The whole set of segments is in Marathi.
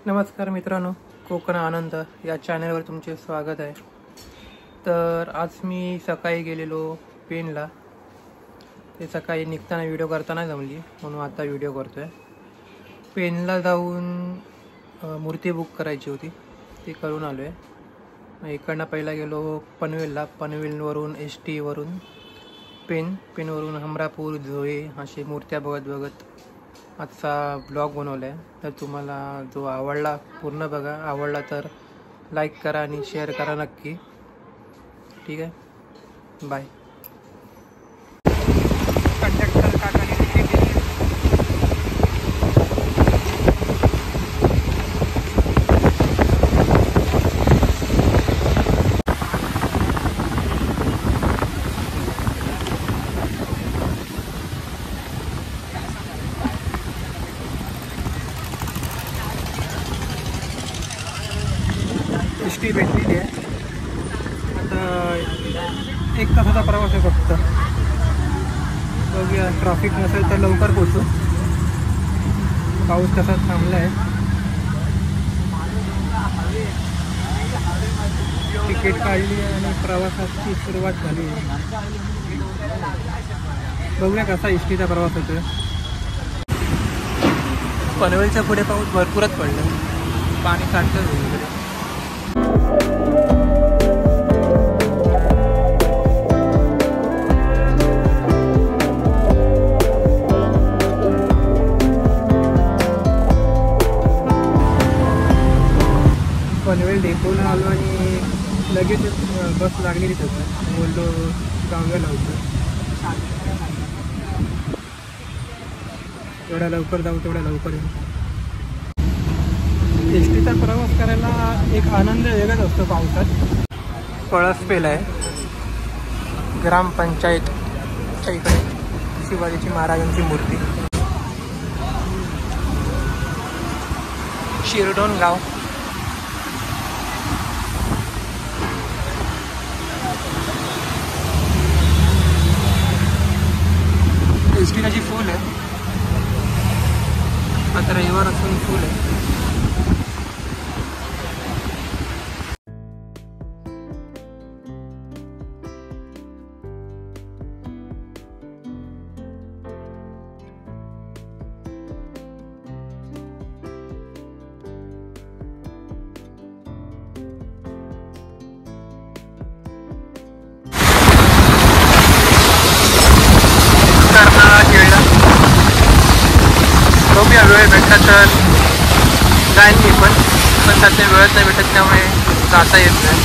नमस्कार मित्रांनो, कोकण आनंद या चॅनलवर तुमचे स्वागत आहे. तर आज मी सकाळी गेलेलो पेनला. ते सकाळी निघताना व्हिडिओ करताना जमली म्हणून आता व्हिडिओ करतो आहे. पेनला जाऊन मूर्ती बुक करायची होती, ती करून आलो आहे. इकडनं पहिला गेलो पनवेलला. पनवेलवरून ST वरून पेनवरून हमरापूर, झोळे अशी मूर्त्या बघत बघत आजचा ब्लॉग बनवला आहे. तर तुम्हाला जो आवडला पूर्ण बघा, आवडला तर लाईक करा आणि शेअर करा नक्की. ठीक आहे, बाय. कंडक्टर काकाने तिकीट दिली. ST भेटलेली आहे. आता 1 तासाचा प्रवास आहे फक्त. बघूया, ट्रॅफिक नसेल तर लवकर पोहोचू. पाऊस तसा थांबला आहे. तिकीट काढली आहे आणि प्रवासाची सुरुवात झाली आहे. बघूया कसा STचा प्रवास होतोय. पनवेलच्या पुढे पाऊस भरपूरच पडला, पाणी साठतं वगैरे. पनवेल डेपोला आलो आणि लगेच बस लागलेली तिथं. बोललो गावला होतं, एवढ्या लवकर जाऊ तेवढ्या लवकर येऊ. STचा प्रवास करायला एक आनंद वेगळाच असतो पावसात. पळसपेल आहे ग्रामपंचायतच्या इकडे, शिवाजीची महाराजांची मूर्ती. शिरडोन गाव. ST त्याची फुल आहे. आता रविवार असून फुल आहे. बघूया, वेळ भेटला तर जाईन मी पण सध्या वेळच नाही भेटत, त्यामुळे जाता येत नाही.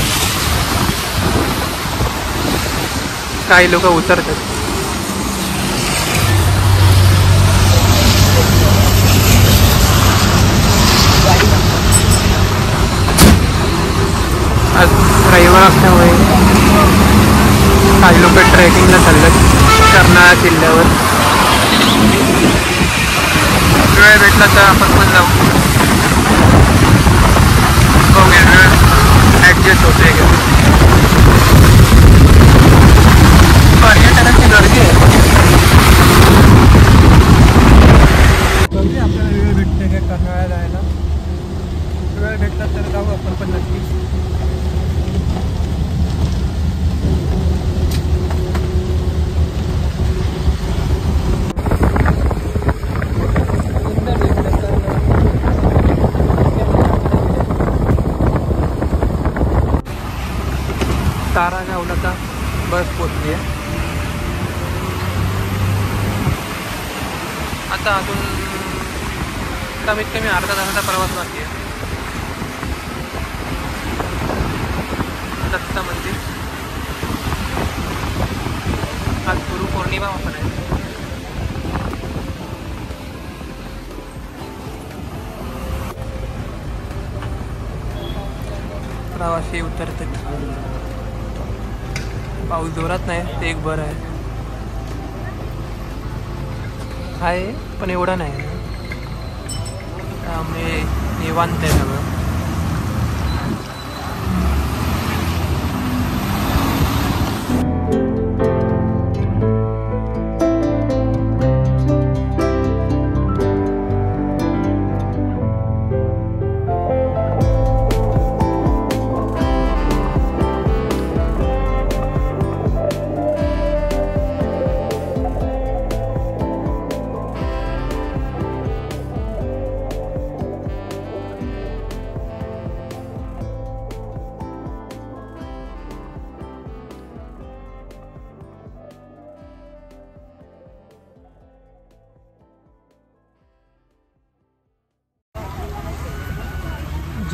काही लोक उतरतात. आज रविवार असल्यामुळे काही लोक ट्रेकिंगला चाललेत कर्नाळा किल्ल्यावर. वेळ भेटला तर आपण पण जाऊ. बघूया, वेळ ॲडजस्ट होते का. पर्यटनाची गर्दी आहे. बघूया आपल्याला वेळ भेटते का कर्नाळा जायला. वेळ भेटला तर जाऊ आपण पण नक्की. तारागावला का बस पोचली आहे. आता अजून कमीत कमी अर्धा तासाचा प्रवास बाकी आहे. दत्त मंदिर. आज गुरुपौर्णिमा पण आहे. प्रवासी उतरतात. पाऊस जोरात नाही, ते एक बरं आहे पण एवढा नाही. त्यामुळे निवांत आहे सगळं.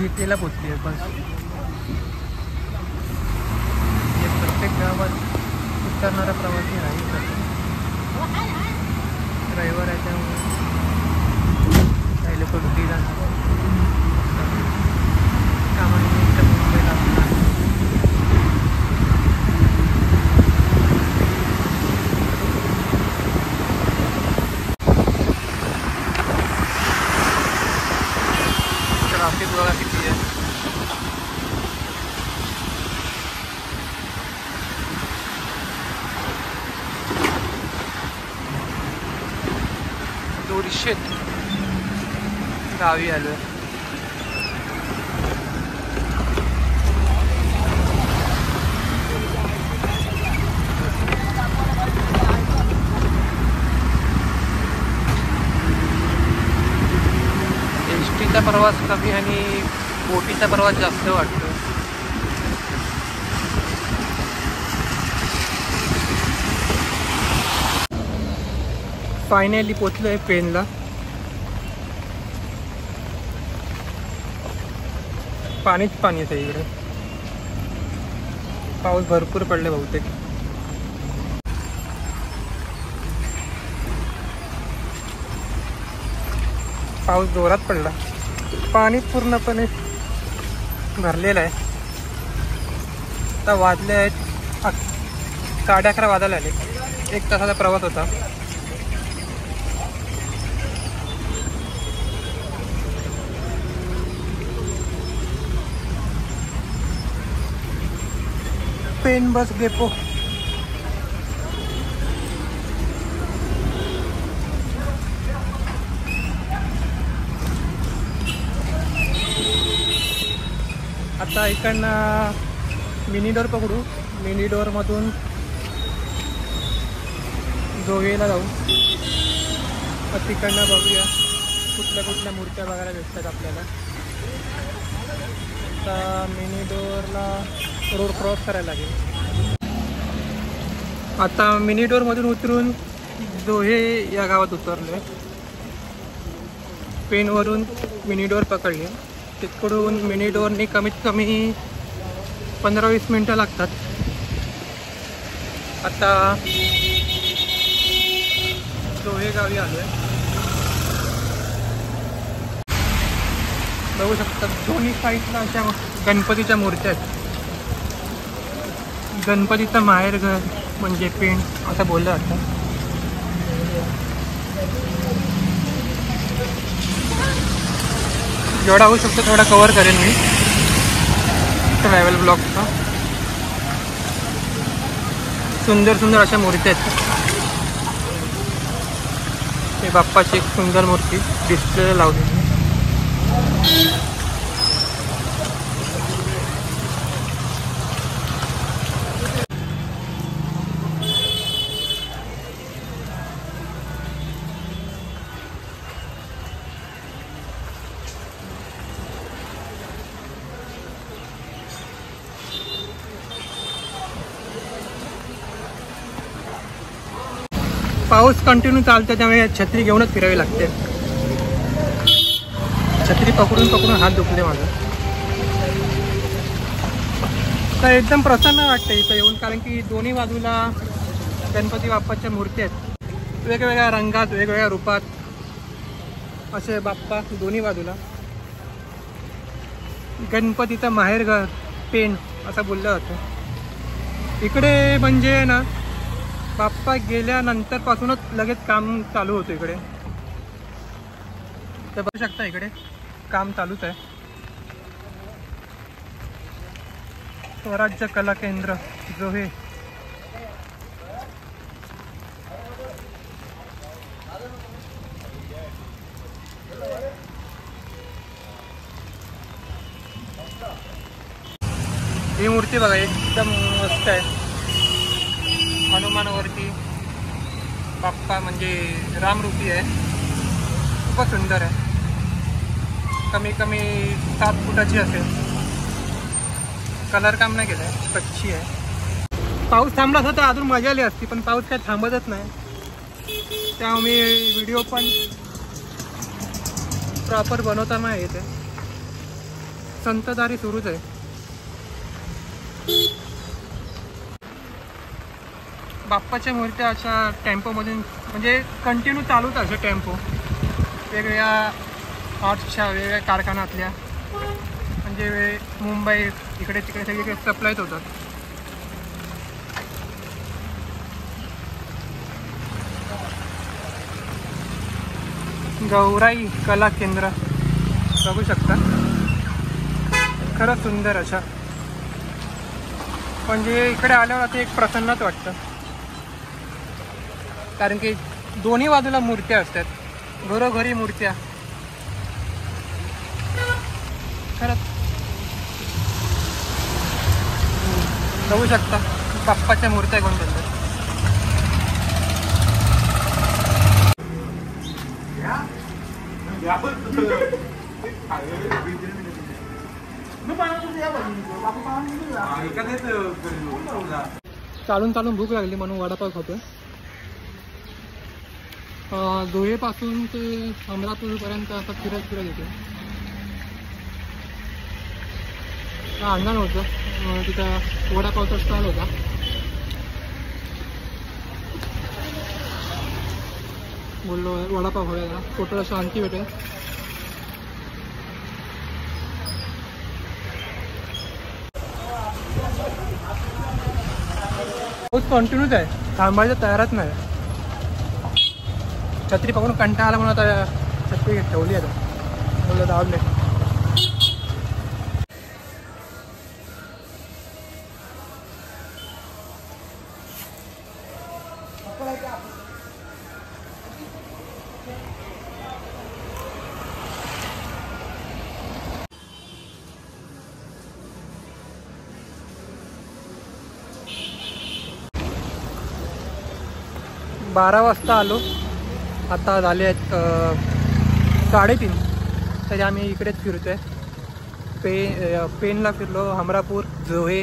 जेटीला पोचली आहे बस. प्रत्येक गावात उतरणारा प्रवासी नाही. ड्रायव्हर आहे त्यामुळे काही लोक ड्युटीला कामानिमित्त मुंबईला असतात. ट्रॅफिक बघा किती आहे. दोरशेत गावी आलोय. एसटीचा प्रवास कमी आणि बोटीचा प्रवास जास्त वाटतो. फायनली पोचलोय पेनला. पाणीच पाणी आहे इकडे. पाऊस भरपूर पडले बहुतेक. पाऊस जोरात पडला. पाणी पूर्णपणे भरलेलं आहे. आता वाजले आहेत 11:30 वाजायला आले. 1 तासाचा प्रवास होता. Pen bus depot. आता इकडनं मिनी डोर पकडू. मिनी डोरमधून जोहेला जाऊ. तिकडनं बघूया कुठल्या कुठल्या मूर्त्या बघायला भेटतात आपल्याला. आता मिनी डोरला रोड क्रॉस करायला लागेल. आता मिनी डोरमधून उतरून जोहे या गावात उतरलो आहे. पेनवरून मिनी डोर पकडले. तिकडून मिनी डोरने कमीत कमी 15-20 मिनटं लागतात. आता जोहे गावी आलो आहे. बघू शकता दोन्ही साईडला अशा गणपतीच्या मूर्त्या आहेत. गणपतीचं माहेर घर म्हणजे पेण असं बोललं जातं. जेवढा होऊ शकतो थोडा कव्हर करेन मी ट्रॅव्हल ब्लॉगचा. सुंदर सुंदर अशा मूर्त्या आहेत. हे बाप्पाची एक सुंदर मूर्ती डिस्प्ले लावली. पाऊस कंटिन्यू चालतो त्यामुळे छत्री घेऊनच फिरावी लागते. छत्री पकडून पकडून हात दुखले माझा. तर एकदम प्रसन्न वाटतं इथं येऊन, कारण की दोन्ही बाजूला गणपती बाप्पाच्या मूर्ती आहेत. वेगवेगळ्या रंगात वेगवेगळ्या रूपात असे बाप्पा दोन्ही बाजूला. गणपतीचं माहेरघर पेण असं बोललं जातं. इकडे म्हणजे ना बाप्पा गेल्यानंतर पासूनच लगेच काम चालू होतं इकडे. तर बघू शकता इकडे काम चालूच आहे. स्वराज्य कला केंद्र जोहे. ही मूर्ती बघा एकदम मस्त आहे. हनुमानावरती बाप्पा म्हणजे रामरूपी आहे. खूपच सुंदर आहे. कमी कमी 7 फुटाची असेल. कलर काम नाही केलं आहे, कच्ची आहे. पाऊस थांबला असता तर अजून मजा आली असती, पण पाऊस काय थांबतच नाही. त्यामुळे मी व्हिडिओ पण प्रॉपर बनवता नाही येते. संतदारी सुरूच आहे. बाप्पाच्या मूर्त्या अशा टेम्पोमधून म्हणजे कंटिन्यू चालूच असे टेम्पो वेगवेगळ्या आर्ट्सच्या वेगवेगळ्या कारखान्यातल्या म्हणजे मुंबई इकडे तिकडे सगळीकडे सप्लायच होतात. गौराई कला केंद्र बघू शकता. खरंच सुंदर अशा म्हणजे इकडे आल्यावर आता एक प्रसन्नच वाटतं कारण की दोन्ही बाजूला मूर्त्या असतात. घरोघरी मूर्त्या खरंच बघू शकता. बाप्पाच्या मूर्त्या कोण बनतात. चालून चालून भूक लागली म्हणून वडापाव खातोय. धुळेपासून ते अमरापूरपर्यंत असं फिरत फिरत येतो. अंगण होतं तिथं वडापावचा स्टॉल होता. बोललो वडापाव खाऊया पोटाला शांती भेटेल. पाऊस कंटिन्यूच आहे, थांबायचं तयारच नाही. छत्री पकडून कंटाळा आला म्हणून आता छत्री ठेवली आता बोललं दाबले. बारा वाजता आलो, आता झाले आहेत 3:30. तरी आम्ही इकडेच फिरतोय. पेनला फिरलो, हमरापूर, जोहे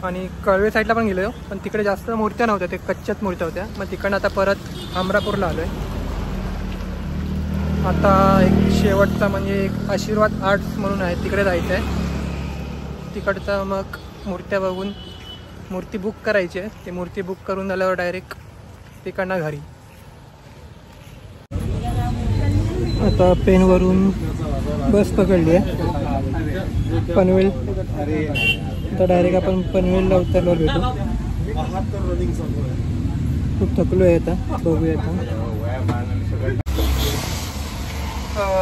आणि कळवे साईडला पण गेलो. पण तिकडे जास्त मूर्त्या नव्हत्या, ते कच्च्याच मूर्त्या होत्या. मग तिकडनं आता परत हमरापूरला आलो आहे. आता एक शेवटचा म्हणजे एक आशीर्वाद आर्ट्स म्हणून आहे, तिकडे जायचं आहे. तिकडचं मग मूर्त्या बघून मूर्ती बुक करायची आहे. ती मूर्ती बुक करून झाल्यावर डायरेक्ट तिकडनं घरी. आता पेनवरून बस पकडली आहे पनवेल. आता डायरेक्ट आपण पनवेलला उतरल्यावर भेटू. खूप थकलो आहे आता, बघूया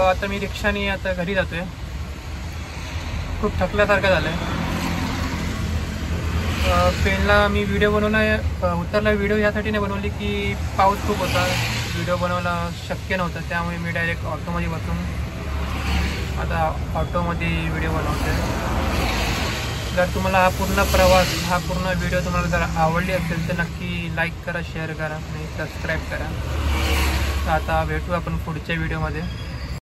आता मी रिक्षाने आता घरी जातोय. खूप थकल्यासारखं झालं आहे. पेनला मी व्हिडिओ उतरला व्हिडिओ यासाठी नाही बनवली की पाऊस खूप होता, व्हिडिओ बनवायला शक्य नव्हतं. त्यामुळे मी डायरेक्ट ऑटोमध्ये बसून आता ऑटोमध्ये व्हिडिओ बनवतो आहे. जर तुम्हाला हा पूर्ण प्रवास, हा पूर्ण व्हिडिओ तुम्हाला जर आवडली असेल तर नक्की लाईक करा, शेअर करा आणि सबस्क्राईब करा. तर आता भेटू आपण पुढच्या व्हिडिओमध्ये.